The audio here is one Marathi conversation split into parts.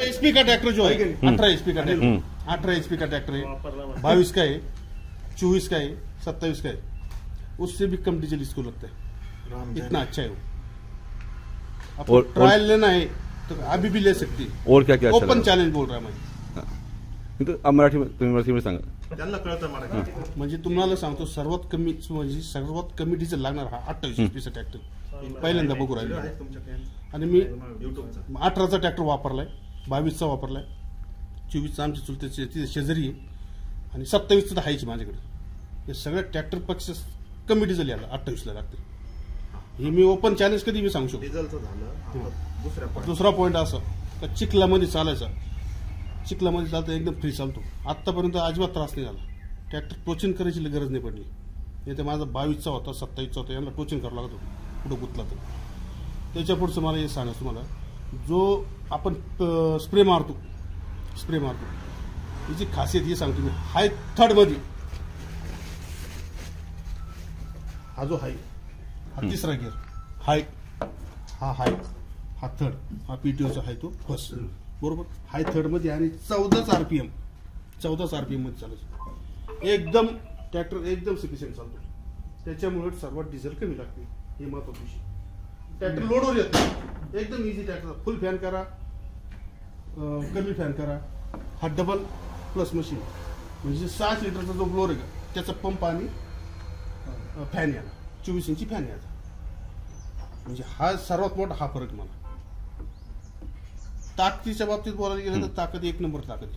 एचपी का ट्रैक्टर जो है 18 एचपी का ट्रैक्टर 18 एचपी का ट्रैक्टर है, 22 का है, 24 का है, 27 का है, उससे भी कम डीजल इसको लगता है। इतना अच्छा है वो। आपको ट्रायल लेना है तो अभी भी ले सकती है। और क्या क्या ओपन चॅलेंज बोल रहा मैं। मराठी सांगा म्हणजे तुम्हाला सांगतो सर्वात कमी डिझेल लागणार हा 28 एचपीचा ट्रॅक्टर पहिल्यांदा बघू राहिलो आणि मी 18चा ट्रॅक्टर वापरलाय, 22चा वापरलाय, 24चा आमच्या चुलत्याची शेजारी आहे आणि 27चा तर आहेच माझ्याकडे। हे सगळ्या ट्रॅक्टर पेक्षा कमी डिझेल याला 28ला लागते। हे मी ओपन चॅलेंज कधी मी सांगू शकतो। डिझेलचं झालं। दुसरा पॉइंट असा का चिखलामध्ये चालायचा, चिखलामध्ये चालतं एकदम फ्री चालतो। आतापर्यंत अजिबात त्रास नाही झाला। ट्रॅक्टर टोचिंग करायची गरज नाही पडली। नाही तर माझा 22चा होता, 27चा होता, यांना टोचिंग करावं लागत होतं पुढे गुतला तर। त्याच्या पुढचं मला हे सांगा तुम्हाला, जो आपण स्प्रे मारतो याची खासियत हे सांगतो मी। हाय थर्ड मध्ये हा जो हाय हा तिसरा गिअर हाय, हा थर्ड, हा पीटीओचा हाय तो फर्स्ट, बरोबर। हाय थर्ड मध्ये आणि 14 आरपीएम मध्ये चालायचं। एकदम ट्रॅक्टर एकदम सफिशियंट चालतो। त्याच्यामुळे सर्वात डिझेल कमी लागते, हे महत्वाची विषय। ट्रॅक्टर लोडवर येतो एकदम इझी। ट्रॅक्टर फुल फॅन करा, कमी फॅन करा, हा डबल प्लस मशीन म्हणजे 6 लिटरचा जो ब्लोअर आहे का त्याचा पंप आणि फॅन याला 24 इंची फॅन याचा, म्हणजे हा सर्वात मोठा हा फरक मला। ताकदीच्या बाबतीत बोलायला गेलं तर ताकद एक नंबर ताकद।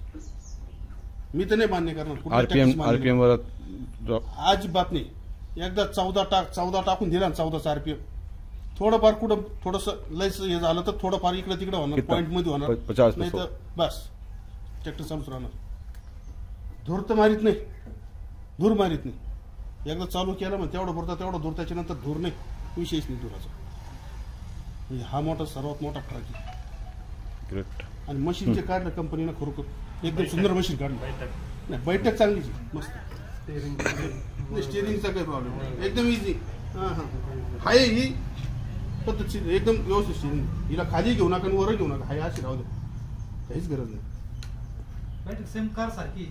मी तर नाही मान्य करणार आरपीएम वर अजिबात नाही। एकदा 14 टाकून दिला ना 14चा आरपीएम, थोडंफार कुठं थोडंसं लयच हे झालं तर थोडंफार इकडे तिकडे होणार, पॉईंट मध्ये होणार, नाही तर बस ट्रॅक्टर चालूच राहणार। धूर तर मारित नाही, एकदा चालू केलं मग तेवढं धूर, त्याच्यानंतर धूर नाही, विशेष नाही धुराचा। म्हणजे हा सर्वात मोठा फरक आहे। आणि मशीन जे काढलं कंपनीनं खरोखर एकदम सुंदर मशीन काढलं। नाही बैठक चांगलीच मस्त, स्टिअरिंगचा काही प्रॉब्लेम नाही, एकदम इझी। हाय ही पद्धतशीर एकदम व्यवस्थित स्टिअरिंग, हिला खाली घेऊ नका आणि वर घेऊ नका, हाय अशी राहू दे, काहीच गरज नाही। सेम कार सारखी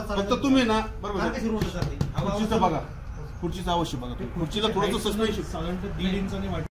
फक्त तुम्ही ना बरोबर खुर्चीचं बघा, खुर्चीचं अवश्य बघा, खुर्चीला थोडंसं सस्पेन्शन